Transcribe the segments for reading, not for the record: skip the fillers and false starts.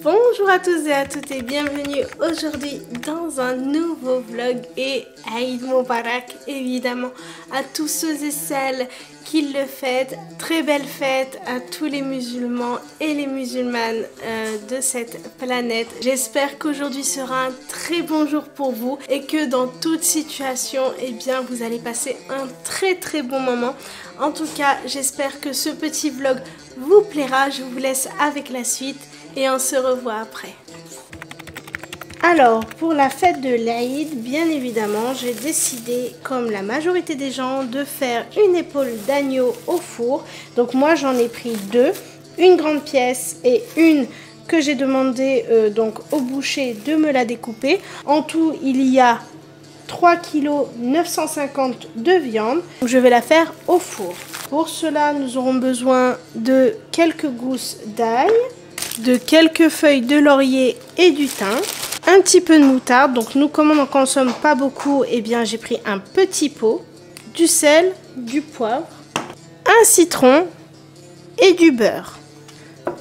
Bonjour à tous et à toutes et bienvenue aujourd'hui dans un nouveau vlog et Aïd Moubarak évidemment à tous ceux et celles qui le fêtent. Très belle fête à tous les musulmans et les musulmanes de cette planète. J'espère qu'aujourd'hui sera un très bon jour pour vous et que dans toute situation, eh bien, vous allez passer un très bon moment. En tout cas, j'espère que ce petit vlog vous plaira. Je vous laisse avec la suite. Et on se revoit après. Alors, pour la fête de l'Aïd, bien évidemment, j'ai décidé, comme la majorité des gens, de faire une épaule d'agneau au four. Donc moi, j'en ai pris deux, une grande pièce et une que j'ai demandé donc au boucher de me la découper. En tout, il y a 3 kg 950 de viande. Je vais la faire au four. Pour cela, nous aurons besoin de quelques gousses d'ail, de quelques feuilles de laurier et du thym, un petit peu de moutarde. Donc nous, comme on n'en consomme pas beaucoup, eh bien j'ai pris un petit pot, du sel, du poivre, un citron et du beurre.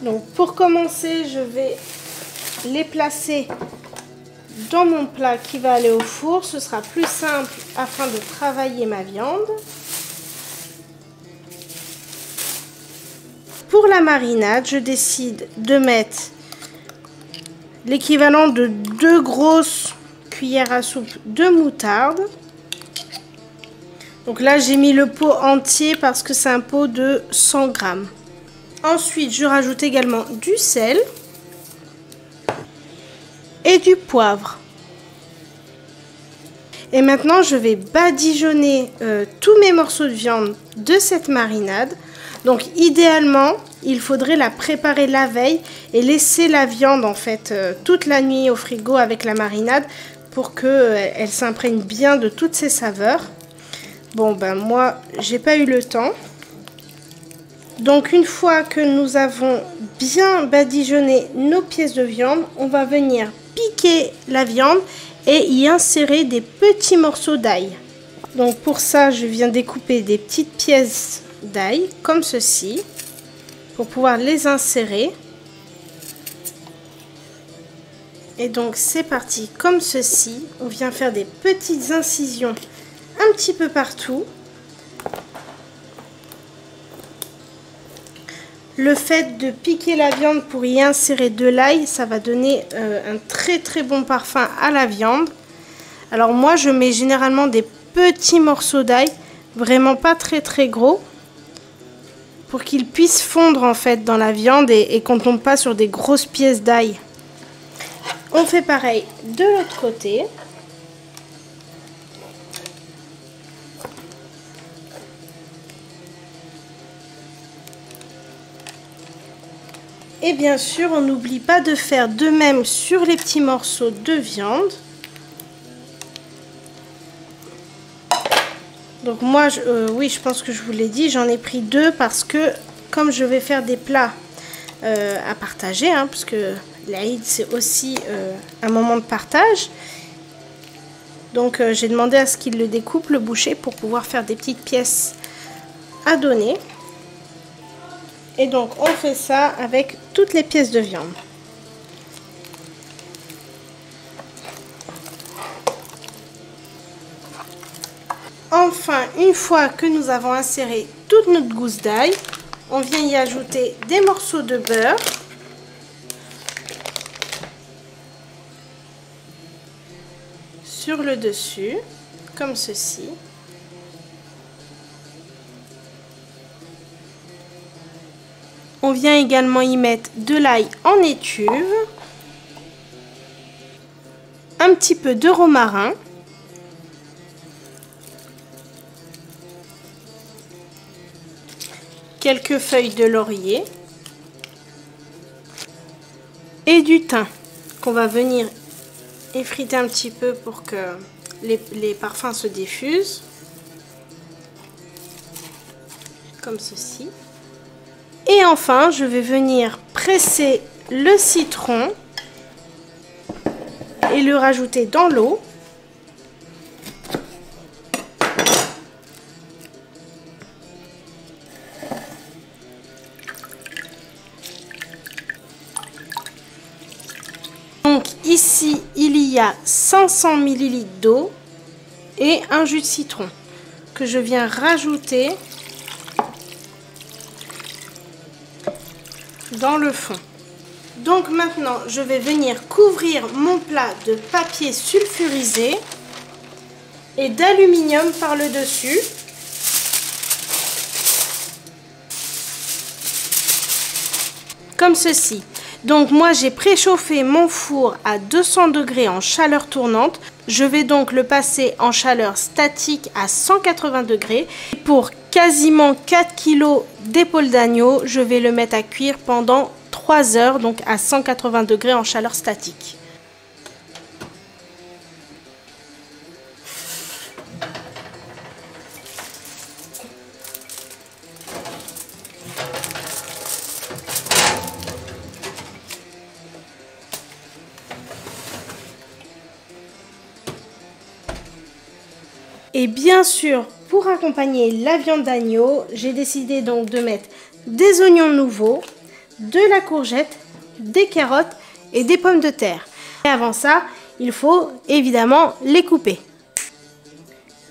Donc pour commencer, je vais les placer dans mon plat qui va aller au four. Ce sera plus simple afin de travailler ma viande. Pour la marinade, je décide de mettre l'équivalent de 2 grosses cuillères à soupe de moutarde. Donc là, j'ai mis le pot entier parce que c'est un pot de 100 grammes. Ensuite, je rajoute également du sel et du poivre. Et maintenant, je vais badigeonner tous mes morceaux de viande de cette marinade. Donc idéalement, il faudrait la préparer la veille et laisser la viande en fait toute la nuit au frigo avec la marinade pour qu'elle s'imprègne bien de toutes ses saveurs. Bon ben moi, j'ai pas eu le temps. Donc une fois que nous avons bien badigeonné nos pièces de viande, on va venir piquer la viande et y insérer des petits morceaux d'ail. Donc pour ça, je viens découper des petites pièces d'ail comme ceci pour pouvoir les insérer. Et donc c'est parti comme ceci. On vient faire des petites incisions un petit peu partout. Le fait de piquer la viande pour y insérer de l'ail, ça va donner un très bon parfum à la viande. Alors moi je mets généralement des petits morceaux d'ail, vraiment pas très gros, pour qu'ils puissent fondre en fait dans la viande et qu'on ne tombe pas sur des grosses pièces d'ail. On fait pareil de l'autre côté. Et bien sûr, on n'oublie pas de faire de même sur les petits morceaux de viande. Donc moi, oui, je pense que je vous l'ai dit, j'en ai pris 2 parce que comme je vais faire des plats à partager, hein, parce que l'Aïd c'est aussi un moment de partage. Donc j'ai demandé à ce qu'il le découpe, le boucher, pour pouvoir faire des petites pièces à donner. Et donc on fait ça avec toutes les pièces de viande. Enfin, une fois que nous avons inséré toute notre gousse d'ail, on vient y ajouter des morceaux de beurre. Sur le dessus, comme ceci. On vient également y mettre de l'ail en étuve, un petit peu de romarin, quelques feuilles de laurier et du thym qu'on va venir effriter un petit peu pour que les parfums se diffusent, comme ceci. Et enfin, je vais venir presser le citron et le rajouter dans l'eau. Donc ici, il y a 500 ml d'eau et un jus de citron que je viens rajouter dans le fond. Donc maintenant, je vais venir couvrir mon plat de papier sulfurisé et d'aluminium par le dessus. Comme ceci. Donc moi j'ai préchauffé mon four à 200 degrés en chaleur tournante. Je vais donc le passer en chaleur statique à 180 degrés. Pour quasiment 4 kg d'épaules d'agneau, je vais le mettre à cuire pendant 3 heures, donc à 180 degrés en chaleur statique. Et bien sûr, pour accompagner la viande d'agneau, j'ai décidé donc de mettre des oignons nouveaux, de la courgette, des carottes et des pommes de terre. Et avant ça, il faut évidemment les couper.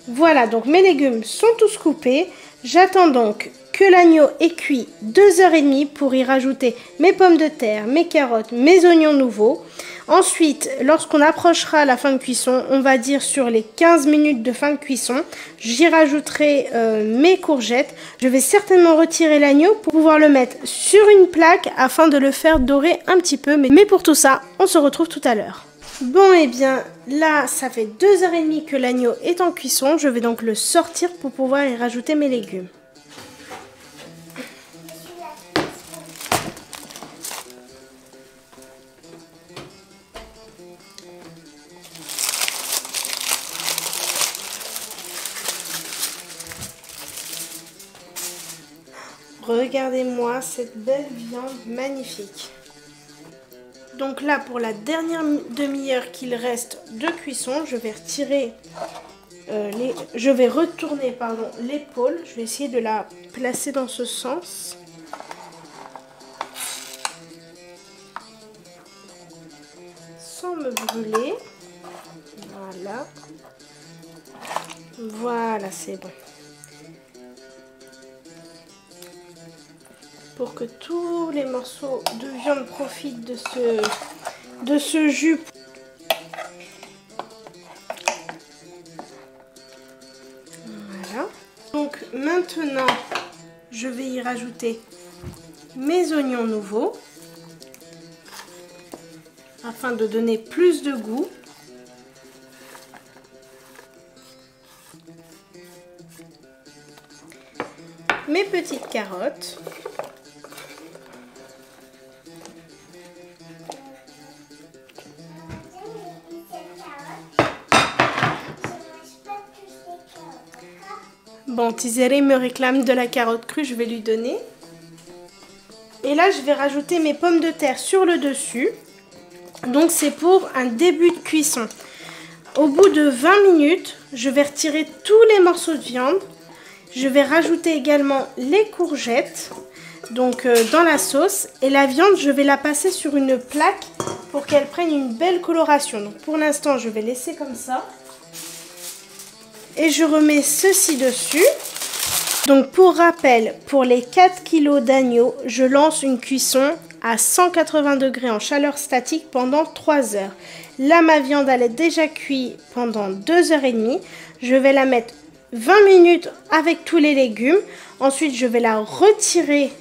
Voilà, donc mes légumes sont tous coupés. J'attends donc que l'agneau ait cuit 2h30 pour y rajouter mes pommes de terre, mes carottes, mes oignons nouveaux. Ensuite, lorsqu'on approchera la fin de cuisson, on va dire sur les 15 minutes de fin de cuisson, j'y rajouterai mes courgettes. Je vais certainement retirer l'agneau pour pouvoir le mettre sur une plaque afin de le faire dorer un petit peu. Mais pour tout ça, on se retrouve tout à l'heure. Bon, et bien là, ça fait 2h30 que l'agneau est en cuisson. Je vais donc le sortir pour pouvoir y rajouter mes légumes. Regardez-moi cette belle viande magnifique. Donc là, pour la dernière demi-heure qu'il reste de cuisson, je vais retirer je vais retourner l'épaule. Je vais essayer de la placer dans ce sens. Sans me brûler. Voilà. Voilà, c'est bon. Pour que tous les morceaux de viande profitent de ce jus. Voilà. Donc maintenant, je vais y rajouter mes oignons nouveaux afin de donner plus de goût. Mes petites carottes. Bon, Tizéré me réclame de la carotte crue, je vais lui donner. Et là, je vais rajouter mes pommes de terre sur le dessus. Donc, c'est pour un début de cuisson. Au bout de 20 minutes, je vais retirer tous les morceaux de viande. Je vais rajouter également les courgettes donc dans la sauce. Et la viande, je vais la passer sur une plaque pour qu'elle prenne une belle coloration. Donc, pour l'instant, je vais laisser comme ça. Et je remets ceci dessus. Donc pour rappel, pour les 4 kg d'agneau, je lance une cuisson à 180 degrés en chaleur statique pendant 3 heures. Là, ma viande, elle est déjà cuite pendant 2h30. Je vais la mettre 20 minutes avec tous les légumes. Ensuite, je vais la retirer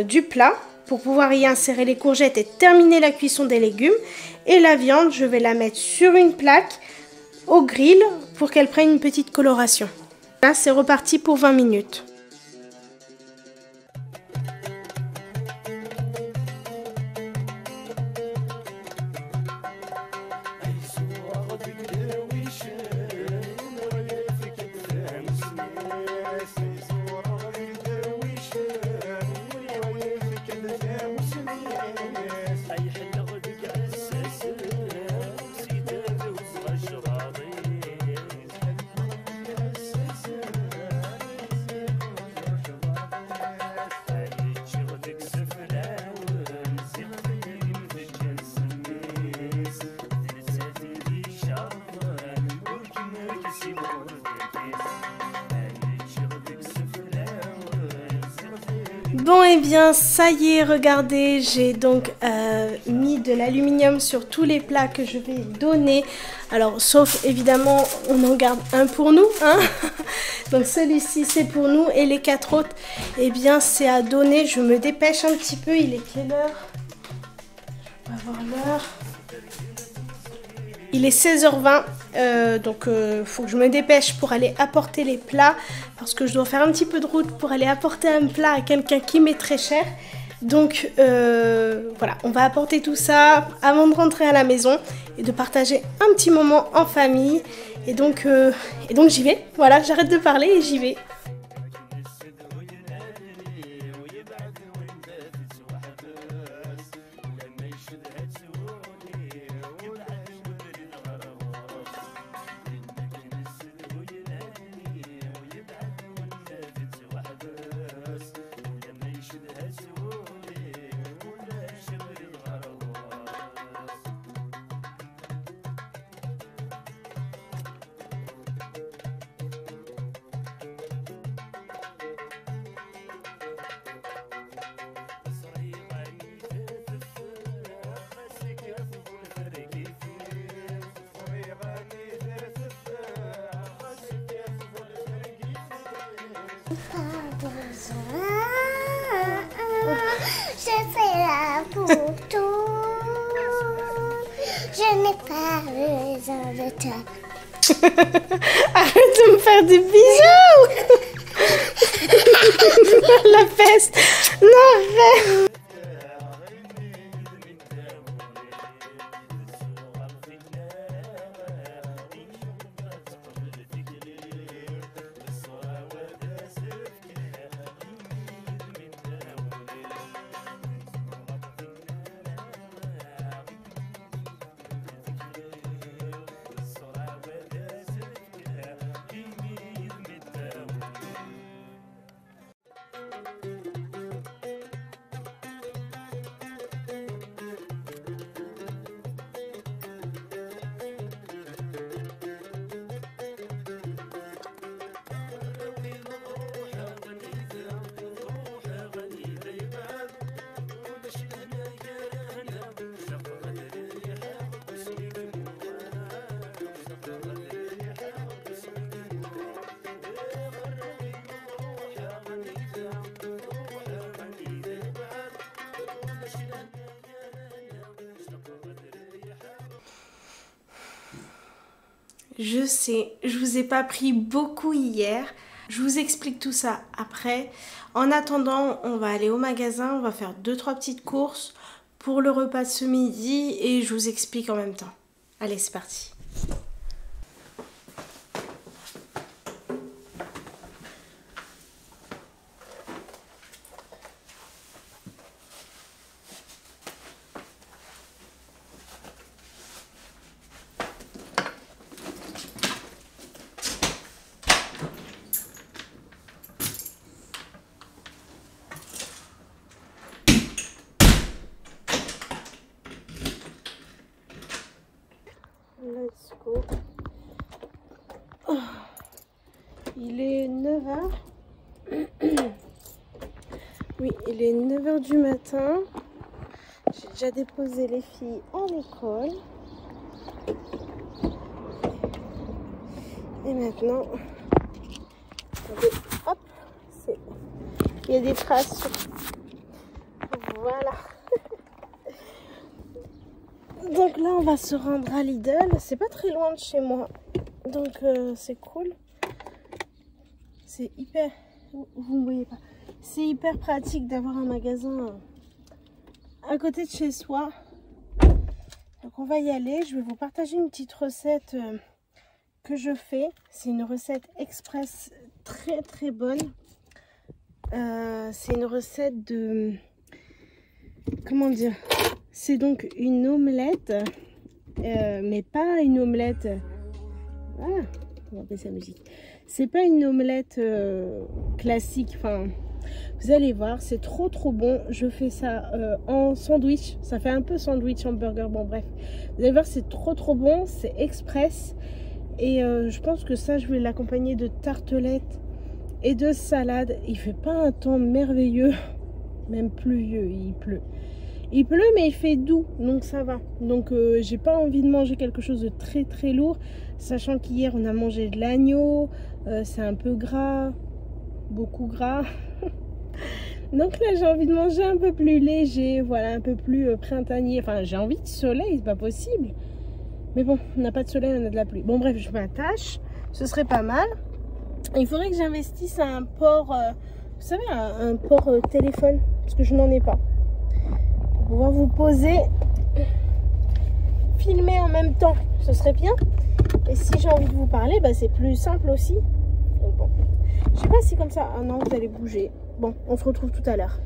du plat pour pouvoir y insérer les courgettes et terminer la cuisson des légumes. Et la viande, je vais la mettre sur une plaque au grill pour qu'elle prenne une petite coloration. Là, c'est reparti pour 20 minutes. Bon et bien ça y est, regardez, j'ai donc mis de l'aluminium sur tous les plats que je vais donner. Alors sauf évidemment on en garde un pour nous, hein. Donc celui-ci c'est pour nous et les 4 autres, eh bien c'est à donner. Je me dépêche un petit peu, il est quelle heure? On va voir l'heure. Il est 16h20, donc faut que je me dépêche pour aller apporter les plats parce que je dois faire un petit peu de route pour aller apporter un plat à quelqu'un qui m'est très cher. Donc voilà, on va apporter tout ça avant de rentrer à la maison et de partager un petit moment en famille. Et donc j'y vais, voilà, j'arrête de parler et j'y vais. Pas besoin, je fais la pour tout. Je n'ai pas besoin de toi. Arrête de me faire des bisous. La peste. Non, arrête. Je sais, je vous ai pas pris beaucoup hier. Je vous explique tout ça après. En attendant, on va aller au magasin, on va faire 2-3 petites courses pour le repas de ce midi et je vous explique en même temps. Allez, c'est parti. Let's go. Oh, il est 9h. Oui, il est 9h du matin. J'ai déjà déposé les filles en école. Et maintenant, attendez, hop, il y a des traces. Voilà. Donc là, on va se rendre à Lidl. C'est pas très loin de chez moi. Donc c'est cool. C'est hyper... Vous ne voyez pas. C'est hyper pratique d'avoir un magasin à côté de chez soi. Donc on va y aller. Je vais vous partager une petite recette que je fais. C'est une recette express très très bonne. C'est une recette de... Comment dire? C'est donc une omelette, mais pas une omelette... Ah, on va baisser la musique. C'est pas une omelette classique, enfin... Vous allez voir, c'est trop trop bon. Je fais ça en sandwich. Ça fait un peu sandwich hamburger, bon bref. Vous allez voir, c'est trop trop bon. C'est express. Et je pense que ça, je vais l'accompagner de tartelettes et de salade. Il fait pas un temps merveilleux. même pluvieux, il pleut. Il pleut mais il fait doux, donc ça va. Donc j'ai pas envie de manger quelque chose de très très lourd, sachant qu'hier on a mangé de l'agneau, c'est un peu gras, beaucoup gras. Donc là j'ai envie de manger un peu plus léger, voilà, un peu plus printanier. Enfin j'ai envie de soleil, c'est pas possible. Mais bon, on n'a pas de soleil, on a de la pluie. Bon bref, je m'attache, ce serait pas mal. Il faudrait que j'investisse à un port, vous savez, un port téléphone, parce que je n'en ai pas. Pour pouvoir vous poser, filmer en même temps, ce serait bien. Et si j'ai envie de vous parler, bah, c'est plus simple aussi. Donc bon, je sais pas si comme ça, ah non, vous allez bouger. Bon, on se retrouve tout à l'heure.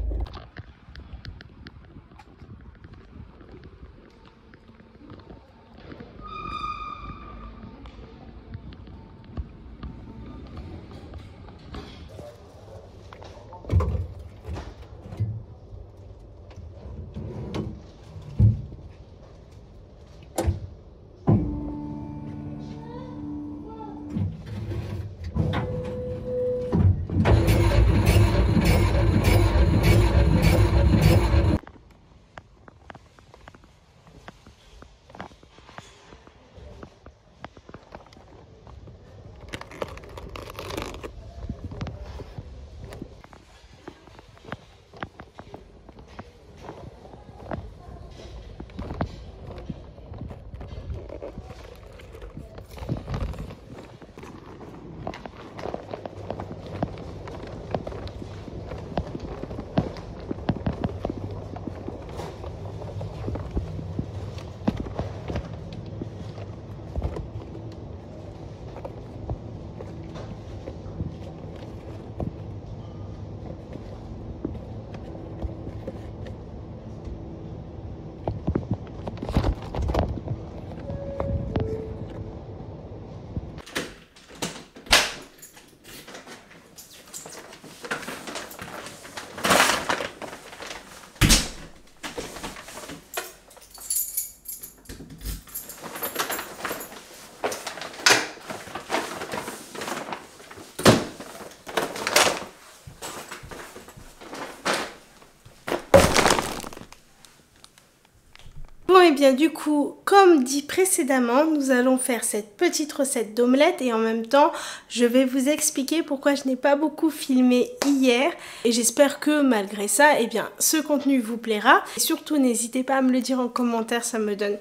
Bon et bien du coup, comme dit précédemment, nous allons faire cette petite recette d'omelette et en même temps, je vais vous expliquer pourquoi je n'ai pas beaucoup filmé hier. Et j'espère que malgré ça, eh bien, ce contenu vous plaira. Et surtout, n'hésitez pas à me le dire en commentaire, ça me donne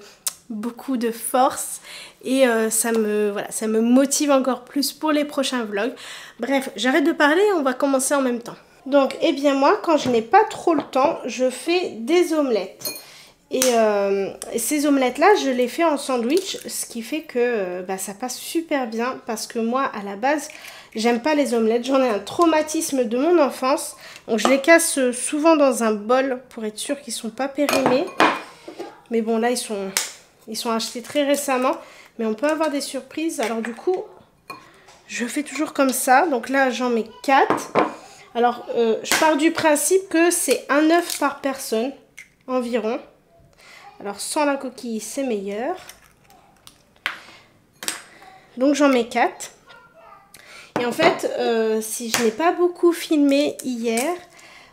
beaucoup de force et ça me motive encore plus pour les prochains vlogs. Bref, j'arrête de parler et on va commencer en même temps. Donc, eh bien moi, quand je n'ai pas trop le temps, je fais des omelettes. Et ces omelettes-là, je les fais en sandwich, ce qui fait que ça passe super bien parce que moi, à la base, j'aime pas les omelettes. J'en ai un traumatisme de mon enfance. Donc, je les casse souvent dans un bol pour être sûr qu'ils ne sont pas périmés. Mais bon, là, ils sont achetés très récemment. Mais on peut avoir des surprises. Alors, du coup, je fais toujours comme ça. Donc là, j'en mets 4. Alors, je pars du principe que c'est un œuf par personne environ. Alors, sans la coquille, c'est meilleur. Donc, j'en mets 4. Et en fait, si je n'ai pas beaucoup filmé hier,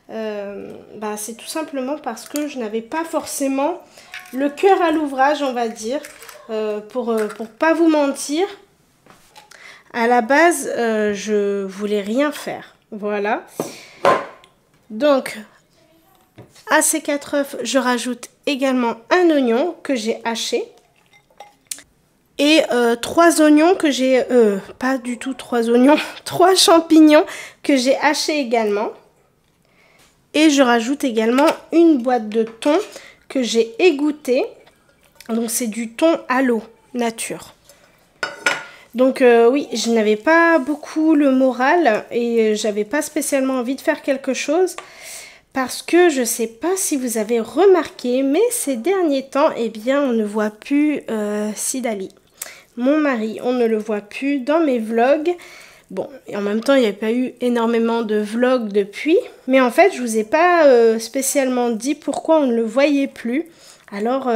c'est tout simplement parce que je n'avais pas forcément le cœur à l'ouvrage, on va dire. Pour pas vous mentir, à la base, je voulais rien faire. Voilà. Donc, à ces 4 œufs, je rajoute également un oignon que j'ai haché. Et 3 oignons que j'ai... pas du tout 3 oignons. 3 champignons que j'ai hachés également. Et je rajoute également une boîte de thon que j'ai égoutté. Donc c'est du thon à l'eau, nature. Donc oui, je n'avais pas beaucoup le moral. Et j'avais pas spécialement envie de faire quelque chose. Parce que je ne sais pas si vous avez remarqué, mais ces derniers temps, eh bien, on ne voit plus Sidali. Mon mari, on ne le voit plus dans mes vlogs. Bon, et en même temps, il n'y a pas eu énormément de vlogs depuis. Mais en fait, je ne vous ai pas spécialement dit pourquoi on ne le voyait plus. Alors,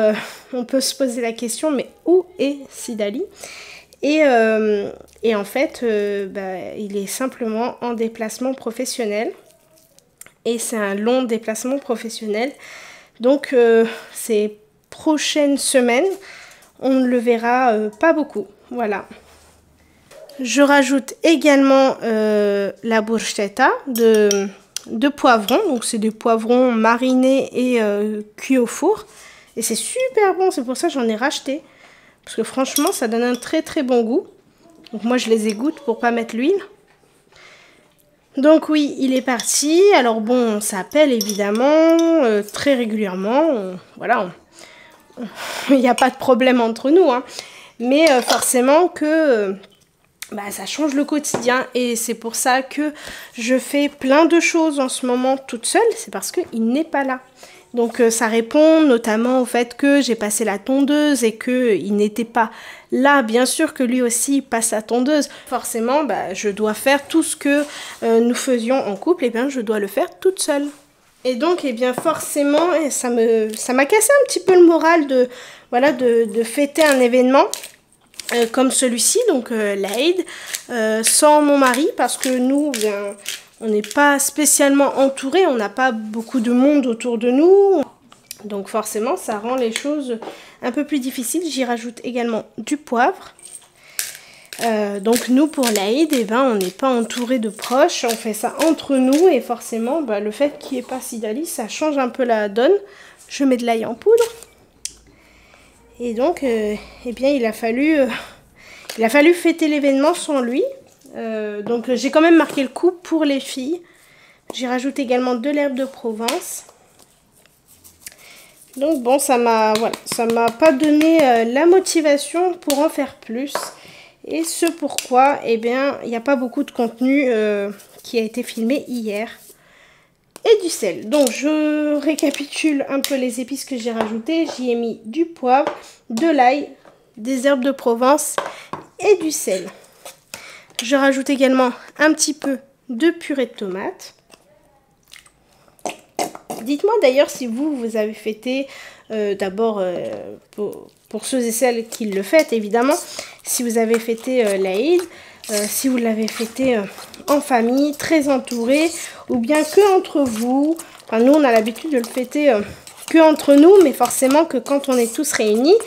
on peut se poser la question, mais où est Sidali ? Et en fait, il est simplement en déplacement professionnel. et c'est un long déplacement professionnel. Donc ces prochaines semaines, on ne le verra pas beaucoup. Voilà. Je rajoute également la bruschetta de poivrons. Donc c'est des poivrons marinés et cuits au four. Et c'est super bon, c'est pour ça que j'en ai racheté. Parce que franchement, ça donne un très très bon goût. Donc moi, je les égoutte pour pas mettre l'huile. Donc oui, il est parti. Alors bon, ça appelle évidemment très régulièrement. Voilà, il n'y a pas de problème entre nous. Hein. Mais forcément que ça change le quotidien. Et c'est pour ça que je fais plein de choses en ce moment toute seule. C'est parce qu'il n'est pas là. Donc ça répond notamment au fait que j'ai passé la tondeuse et qu'il n'était pas là. Bien sûr que lui aussi passe la tondeuse. Forcément, je dois faire tout ce que nous faisions en couple, et bien je dois le faire toute seule. Et donc, forcément, ça m'a cassé un petit peu le moral de fêter un événement comme celui-ci, donc l'Aïd, sans mon mari, parce que nous, on n'est pas spécialement entourés, on n'a pas beaucoup de monde autour de nous. Donc forcément, ça rend les choses un peu plus difficiles. J'y rajoute également du poivre. Donc nous, pour l'Aïd, on n'est pas entouré de proches. On fait ça entre nous. Et forcément, le fait qu'il n'y ait pas Sidali, ça change un peu la donne. Je mets de l'ail en poudre. Et donc, il a fallu fêter l'événement sans lui. Donc j'ai quand même marqué le coup pour les filles. J'y rajoute également de l'herbe de Provence. Donc bon, ça m'a pas donné la motivation pour en faire plus. Et ce pourquoi, il n'y a pas beaucoup de contenu qui a été filmé hier. Et du sel. Donc je récapitule un peu les épices que j'ai rajoutées. J'y ai mis du poivre, de l'ail, des herbes de Provence et du sel. Je rajoute également un petit peu de purée de tomates. Dites-moi d'ailleurs si vous avez fêté, d'abord pour ceux et celles qui le fêtent évidemment, si vous avez fêté l'Aïd, si vous l'avez fêté en famille, très entouré, ou bien que entre vous. Enfin, nous on a l'habitude de le fêter que entre nous, mais forcément que quand on est tous réunis,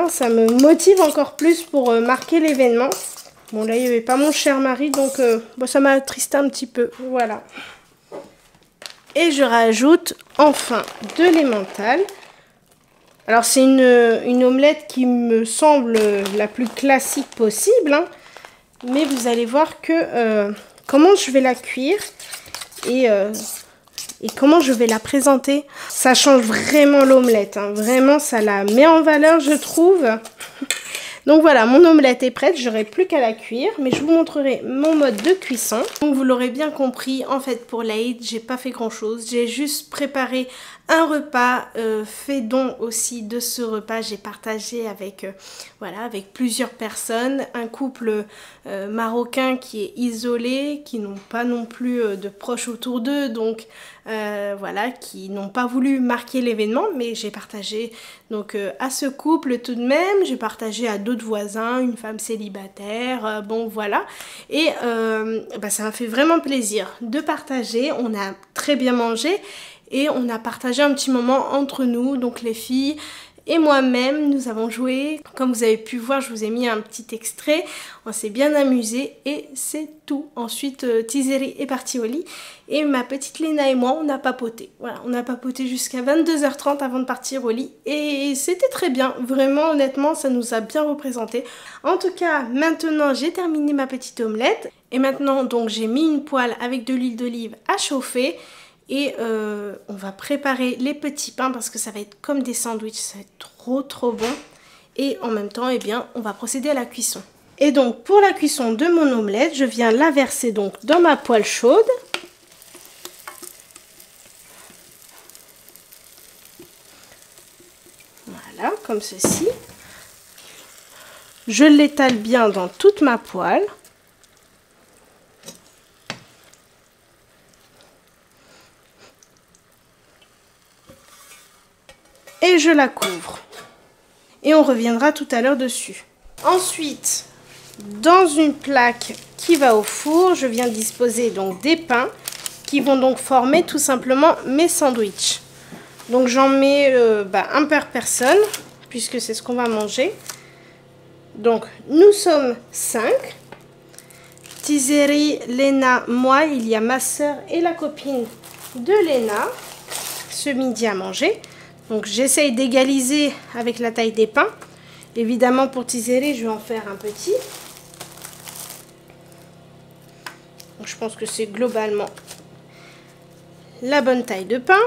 ça me motive encore plus pour marquer l'événement. Bon, là, il n'y avait pas mon cher mari, donc ça m'a attristé un petit peu. Voilà. Et je rajoute enfin de l'emmental. Alors, c'est une omelette qui me semble la plus classique possible. Hein, mais vous allez voir que comment je vais la cuire et comment je vais la présenter. Ça change vraiment l'omelette. Hein, vraiment, ça la met en valeur, je trouve. Donc voilà, mon omelette est prête, j'aurai plus qu'à la cuire, mais je vous montrerai mon mode de cuisson. Donc vous l'aurez bien compris, en fait pour l'Aïd, j'ai pas fait grand chose, j'ai juste préparé un repas, fait don aussi de ce repas, j'ai partagé avec, avec plusieurs personnes, un couple marocain qui est isolé, qui n'ont pas non plus de proches autour d'eux, donc qui n'ont pas voulu marquer l'événement, mais j'ai partagé donc à ce couple tout de même, j'ai partagé à d'autres voisins, une femme célibataire, et ça m'a fait vraiment plaisir de partager. On a très bien mangé et on a partagé un petit moment entre nous, donc les filles et moi-même, nous avons joué. Comme vous avez pu voir, je vous ai mis un petit extrait. On s'est bien amusé et c'est tout. Ensuite, Tizeri est partie au lit et ma petite Léna et moi, on a papoté. Voilà, on a papoté jusqu'à 22h30 avant de partir au lit et c'était très bien. Vraiment, honnêtement, ça nous a bien représenté. En tout cas, maintenant, j'ai terminé ma petite omelette et maintenant, donc, j'ai mis une poêle avec de l'huile d'olive à chauffer. Et on va préparer les petits pains parce que ça va être comme des sandwichs, ça va être trop bon. Et en même temps, on va procéder à la cuisson. Et donc pour la cuisson de mon omelette, je viens la verser donc dans ma poêle chaude. Voilà, comme ceci. Je l'étale bien dans toute ma poêle. Et je la couvre. Et on reviendra tout à l'heure dessus. Ensuite, dans une plaque qui va au four, je viens disposer donc des pains qui vont donc former tout simplement mes sandwichs. Donc j'en mets un par personne, puisque c'est ce qu'on va manger. Donc nous sommes 5. Tizeri, Léna, moi, il y a ma soeur et la copine de Léna ce midi à manger. Donc j'essaye d'égaliser avec la taille des pains. Évidemment pour Tizeri, je vais en faire un petit. Donc, je pense que c'est globalement la bonne taille de pain.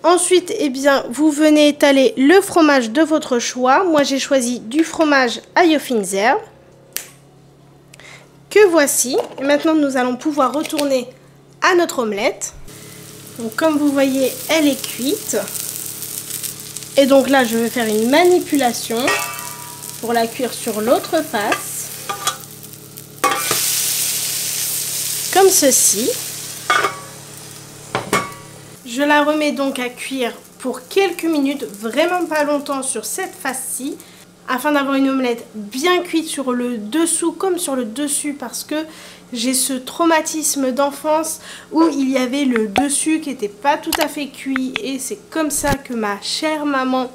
Ensuite, eh bien, vous venez étaler le fromage de votre choix. Moi, j'ai choisi du fromage à Jofinzer, que voici. Et maintenant, nous allons pouvoir retourner à notre omelette. Donc, comme vous voyez, elle est cuite. Et donc là, je vais faire une manipulation pour la cuire sur l'autre face. Comme ceci. Je la remets donc à cuire pour quelques minutes, vraiment pas longtemps sur cette face-ci, afin d'avoir une omelette bien cuite sur le dessous comme sur le dessus, parce que j'ai ce traumatisme d'enfance où il y avait le dessus qui n'était pas tout à fait cuit, et c'est comme ça que ma chère maman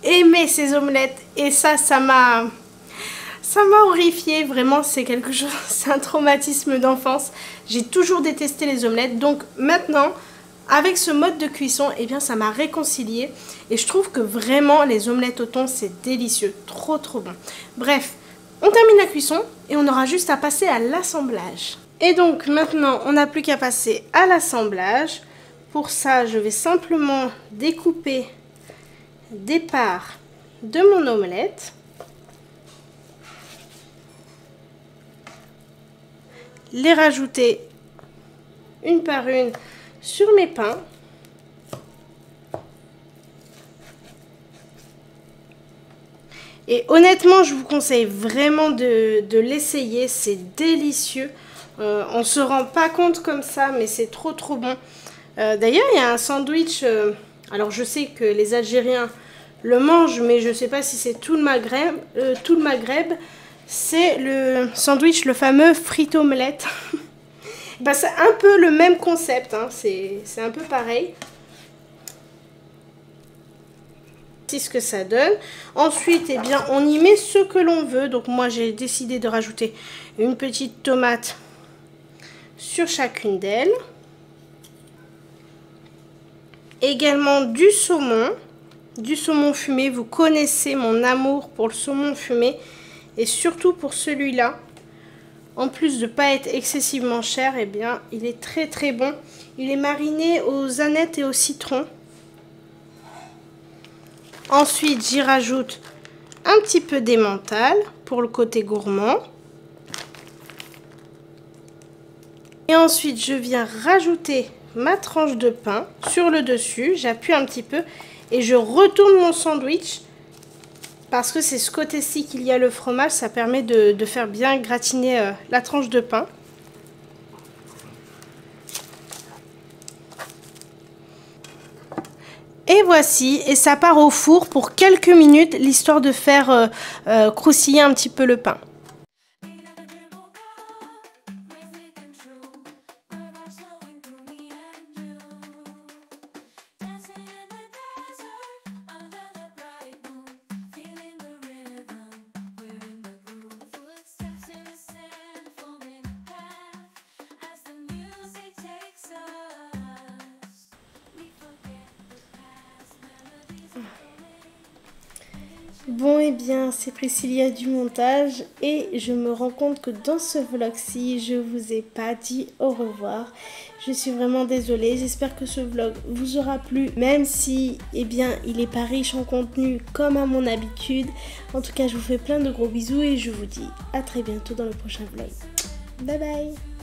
aimait ses omelettes, et ça m'a horrifiée, vraiment c'est quelque chose, c'est un traumatisme d'enfance. J'ai toujours détesté les omelettes, donc maintenant, avec ce mode de cuisson, eh bien ça m'a réconciliée et je trouve que vraiment les omelettes au thon c'est délicieux, trop bon. Bref, on termine la cuisson et on aura juste à passer à l'assemblage. Et donc maintenant on n'a plus qu'à passer à l'assemblage. Pour ça je vais simplement découper des parts de mon omelette. Les rajouter une par une sur mes pains. Et honnêtement, je vous conseille vraiment de l'essayer. C'est délicieux. On ne se rend pas compte comme ça, mais c'est trop bon. D'ailleurs, il y a un sandwich. Alors, je sais que les Algériens le mangent, mais je ne sais pas si c'est tout le Maghreb. C'est le sandwich, le fameux frite omelette. C'est un peu le même concept, hein. C'est un peu pareil. C'est ce que ça donne. Ensuite, eh bien, on y met ce que l'on veut. Donc moi, j'ai décidé de rajouter une petite tomate sur chacune d'elles. Également du saumon fumé. Vous connaissez mon amour pour le saumon fumé et surtout pour celui-là. En plus de ne pas être excessivement cher, eh bien, il est très bon. Il est mariné aux anettes et au citron. Ensuite, j'y rajoute un petit peu d'emmental pour le côté gourmand. Et ensuite, je viens rajouter ma tranche de pain sur le dessus. J'appuie un petit peu et je retourne mon sandwich. Parce que c'est ce côté-ci qu'il y a le fromage, ça permet de faire bien gratiner la tranche de pain. Et voici, et ça part au four pour quelques minutes, l'histoire de faire croustiller un petit peu le pain. Bon et bien, c'est Priscilla du montage et je me rends compte que dans ce vlog-ci, je vous ai pas dit au revoir. Je suis vraiment désolée, j'espère que ce vlog vous aura plu, même si eh bien, il est pas riche en contenu comme à mon habitude. En tout cas, je vous fais plein de gros bisous et je vous dis à très bientôt dans le prochain vlog. Bye bye.